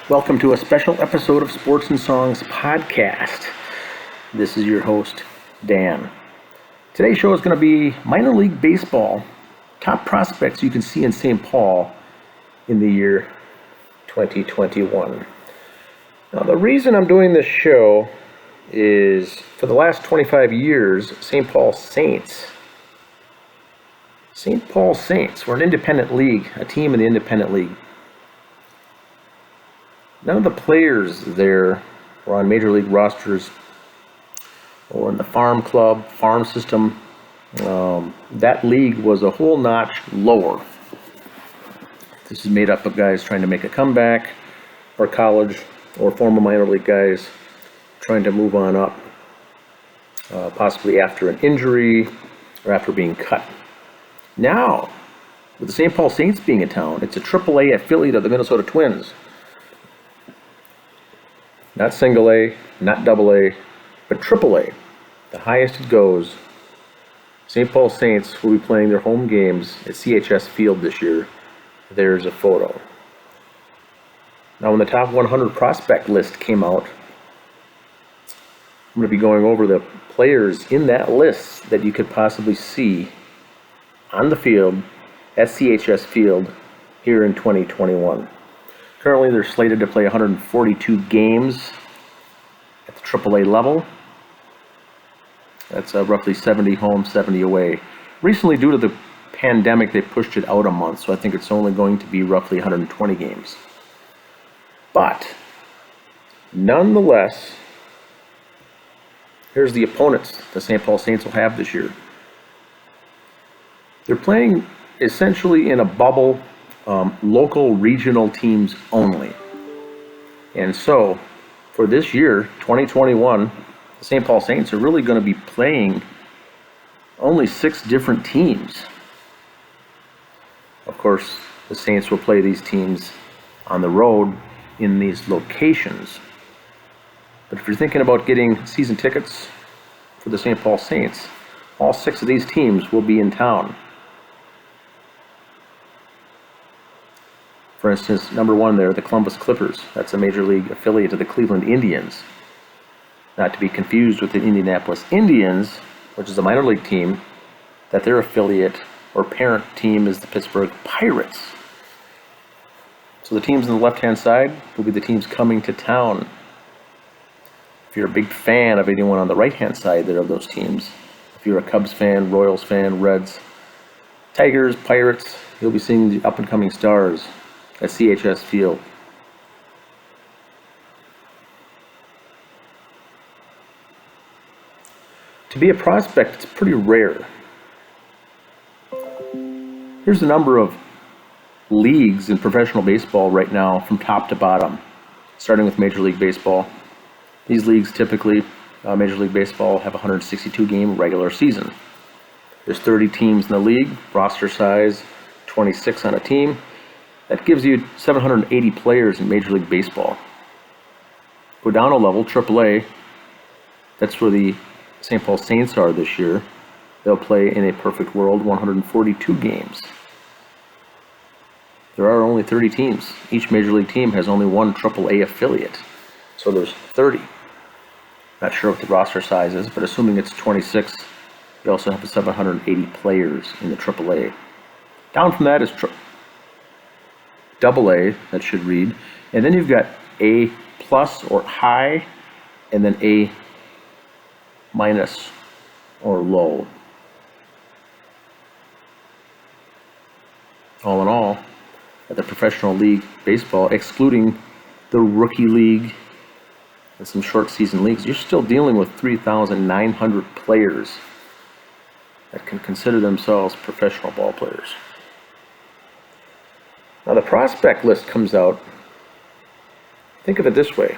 Welcome to a special episode of Sports and Songs Podcast. This is your host, Dan. Today's show is going to be minor league baseball, top prospects you can see in St. Paul in the year 2021. Now, the reason I'm doing this show is for the last 25 years, St. Paul Saints, we're an independent league, a team in the independent league. None of the players there were on major league rosters or in the farm club, farm system. That league was a whole notch lower. This is made up of guys trying to make a comeback, or college, or former minor league guys trying to move on up, possibly after an injury or after being cut. Now, with the St. Paul Saints being in town, it's a AAA affiliate of the Minnesota Twins. Not single A, not double A, but AAA, the highest it goes. St. Paul Saints will be playing their home games at CHS Field this year. There's a photo. Now, when the top 100 prospect list came out, I'm going to be going over the players in that list that you could possibly see on the field at CHS Field here in 2021. Currently, they're slated to play 142 games at the AAA level. That's roughly 70 home, 70 away. Recently, due to the pandemic, they pushed it out a month, so I think it's only going to be roughly 120 games. But, nonetheless, here's the opponents the St. Paul Saints will have this year. They're playing essentially in a bubble, local regional teams only. And so, for this year, 2021, the St. Paul Saints are really going to be playing only 6 different teams. Of course, the Saints will play these teams on the road in these locations. But if you're thinking about getting season tickets for the St. Paul Saints, all 6 of these teams will be in town. For instance, number 1 there, the Columbus Clippers. That's a major league affiliate of the Cleveland Indians. Not to be confused with the Indianapolis Indians, which is a minor league team, that their affiliate or parent team is the Pittsburgh Pirates. So the teams on the left-hand side will be the teams coming to town. If you're a big fan of anyone on the right-hand side there of those teams, if you're a Cubs fan, Royals fan, Reds, Tigers, Pirates, you'll be seeing the up-and-coming stars at CHS Field. To be a prospect, it's pretty rare. Here's the number of leagues in professional baseball right now from top to bottom, starting with Major League Baseball. These leagues typically, Major League Baseball, have a 162-game regular season. There's 30 teams in the league, roster size 26 on a team. That gives you 780 players in Major League Baseball. Go down a level, AAA, that's where the St. Paul Saints are this year. They'll play in a perfect world 142 games. There are only 30 teams. Each Major League team has only one AAA affiliate. So there's 30. Not sure what the roster size is, but assuming it's 26, you also have 780 players in the AAA. Down from that is double A, that should read, and then you've got A plus or high, and then A minus or low. All in all, at the professional league baseball, excluding the rookie league and some short season leagues, you're still dealing with 3,900 players that can consider themselves professional ball players. Now the prospect list comes out, think of it this way.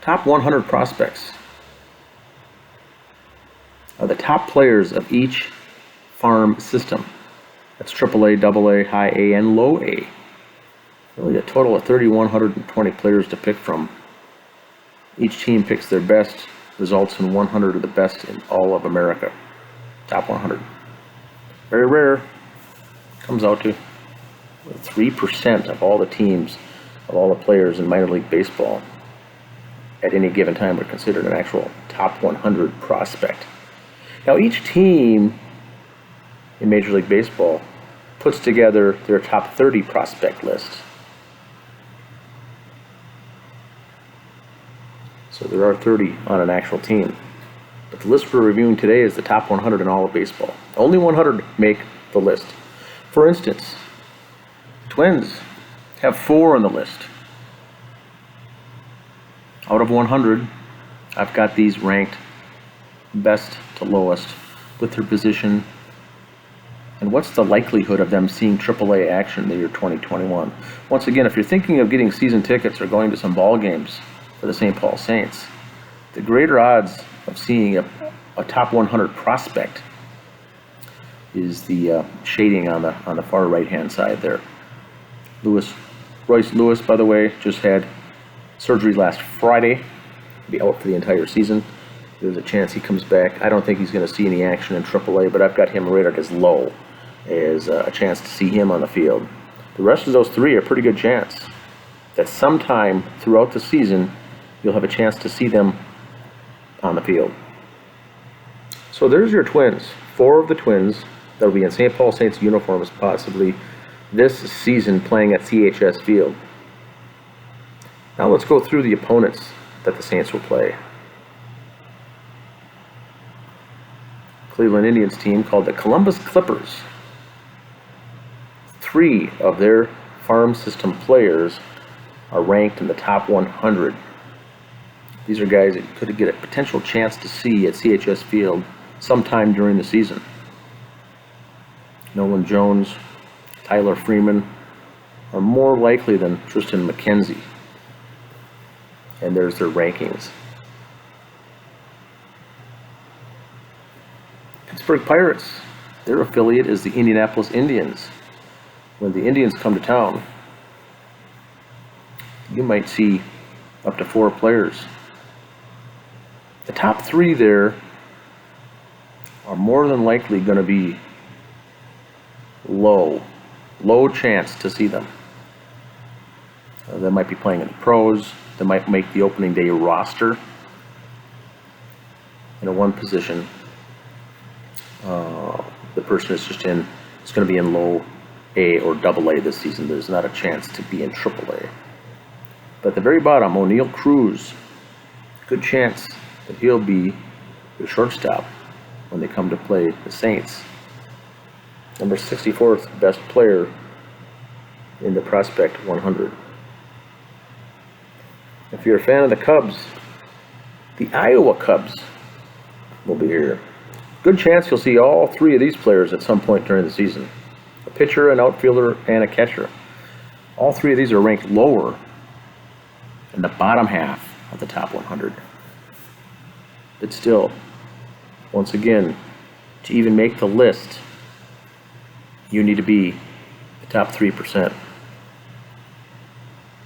Top 100 prospects are the top players of each farm system. That's AAA, AA, high A, and low A. Really a total of 3,120 players to pick from. Each team picks their best, results in 100 of the best in all of America. Top 100. Very rare. Comes out to 3% of all the teams of all the players in minor league baseball at any given time are considered an actual top 100 prospect. Now, each team in Major League Baseball puts together their top 30 prospect list. So there are 30 on an actual team. But the list we're reviewing today is the top 100 in all of baseball. Only 100 make the list. For instance, the Twins have 4 on the list. Out of 100, I've got these ranked best to lowest with their position and what's the likelihood of them seeing AAA action in the year 2021. Once again, if you're thinking of getting season tickets or going to some ball games for the St. Paul Saints, the greater odds of seeing a top 100 prospect is the shading on the far right-hand side there. Royce Lewis, by the way, just had surgery last Friday. He'll be out for the entire season. There's a chance he comes back. I don't think he's going to see any action in AAA, but I've got him rated as low, as a chance to see him on the field. The rest of those 3 are pretty good chance that sometime throughout the season you'll have a chance to see them on the field. So there's your Twins. 4 of the Twins that will be in St. Paul Saints uniforms possibly this season playing at CHS Field. Now let's go through the opponents that the Saints will play. Cleveland Indians team called the Columbus Clippers. 3 of their farm system players are ranked in the top 100. These are guys that you could get a potential chance to see at CHS Field sometime during the season. Nolan Jones, Tyler Freeman are more likely than Tristan McKenzie. And there's their rankings. Pittsburgh Pirates, their affiliate is the Indianapolis Indians. When the Indians come to town, you might see up to 4 players. The top 3 there are more than likely going to be low chance to see them. They might be playing in the pros. They might make the opening day roster in a one position. The person is just in, it's going to be in low A or double A this season. There's not a chance to be in triple A. But at the very bottom, O'Neal Cruz, good chance that he'll be the shortstop when they come to play the Saints. Number 64th best player in the Prospect 100. If you're a fan of the Cubs, the Iowa Cubs will be here. Good chance you'll see all 3 of these players at some point during the season. A pitcher, an outfielder, and a catcher. All 3 of these are ranked lower in the bottom half of the top 100. But still, once again, to even make the list, you need to be the top 3%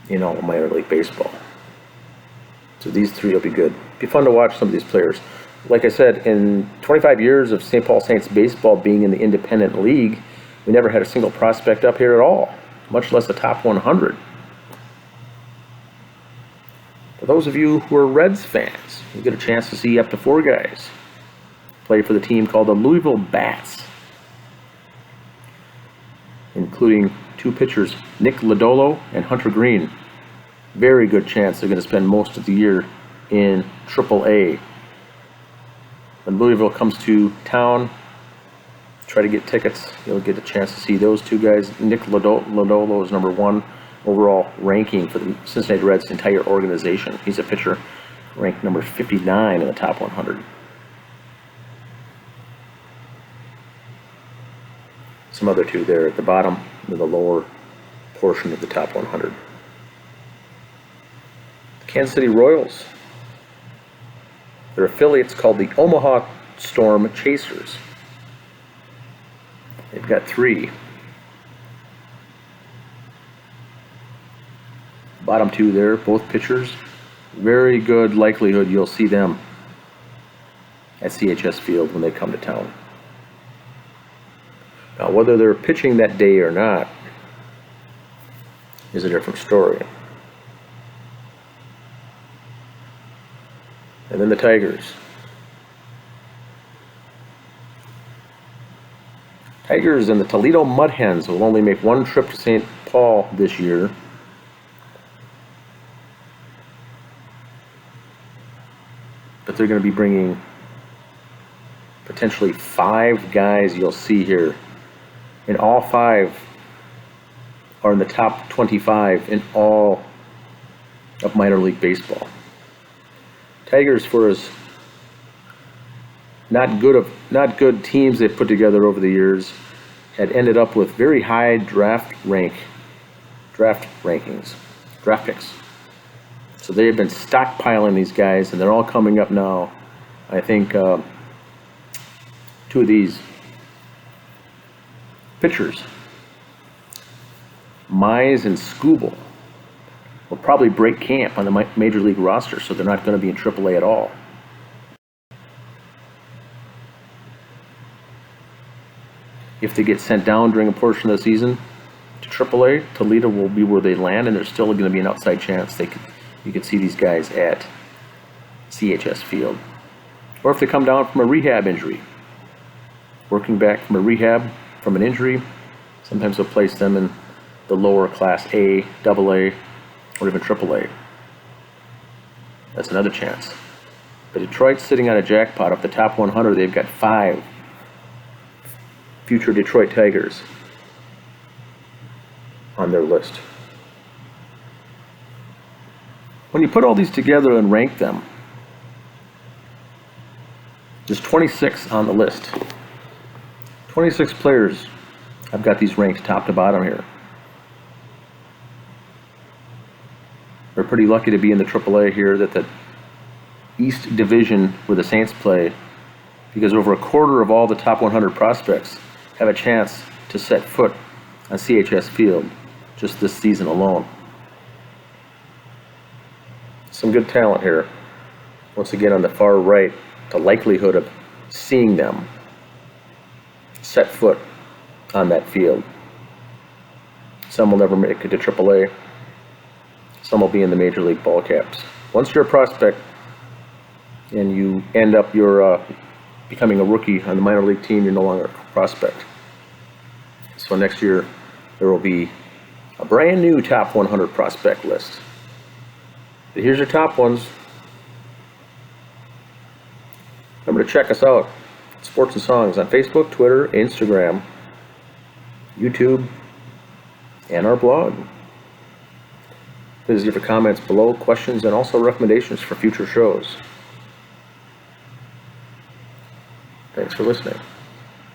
in all of minor league baseball. So these 3 will be good. It'll be fun to watch some of these players. Like I said, in 25 years of St. Paul Saints baseball being in the independent league, we never had a single prospect up here at all, much less a top 100. For those of you who are Reds fans, you get a chance to see up to 4 guys play for the team called the Louisville Bats, including 2 pitchers, Nick Lodolo and Hunter Green. Very good chance they're going to spend most of the year in AAA. When Louisville comes to town, try to get tickets. You'll get a chance to see those 2 guys. Nick Lodolo is number 1 overall ranking for the Cincinnati Reds entire organization. He's a pitcher ranked number 59 in the top 100. Some other 2 there at the bottom, in the lower portion of the top 100. The Kansas City Royals. Their affiliate's called the Omaha Storm Chasers. They've got 3. Bottom 2 there, both pitchers. Very good likelihood you'll see them at CHS Field when they come to town. Now, whether they're pitching that day or not is a different story. And then the Tigers. Tigers and the Toledo Mud Hens will only make one trip to St. Paul this year. But they're going to be bringing potentially 5 guys you'll see here. And all 5 are in the top 25 in all of minor league baseball. Tigers, for as not good teams they've put together over the years, had ended up with very high draft rankings, draft picks. So they have been stockpiling these guys, and they're all coming up now. I think 2 of these pitchers, Mize and Skubal, will probably break camp on the major league roster, so they're not going to be in AAA at all. If they get sent down during a portion of the season to AAA, Toledo will be where they land, and there's still going to be an outside chance you could see these guys at CHS Field. Or if they come down from a rehab injury, working back from a rehab from an injury, sometimes they'll place them in the lower class A, AA, or even AAA. That's another chance. But Detroit's sitting on a jackpot. Of the top 100, they've got 5 future Detroit Tigers on their list. When you put all these together and rank them, there's 26 on the list. 26 players. I've got these ranked top to bottom here. We're pretty lucky to be in the AAA here, that the East Division where the Saints play, because over a quarter of all the top 100 prospects have a chance to set foot on CHS Field just this season alone. Some good talent here. Once again, on the far right, the likelihood of seeing them set foot on that field. Some will never make it to AAA. Some will be in the major league ball caps. Once you're a prospect and you end up becoming a rookie on the minor league team, you're no longer a prospect. So next year there will be a brand new top 100 prospect list. But here's your top ones. Remember to check us out, Sports and Songs, on Facebook, Twitter, Instagram, YouTube, and our blog. Please leave your comments below, questions, and also recommendations for future shows. Thanks for listening.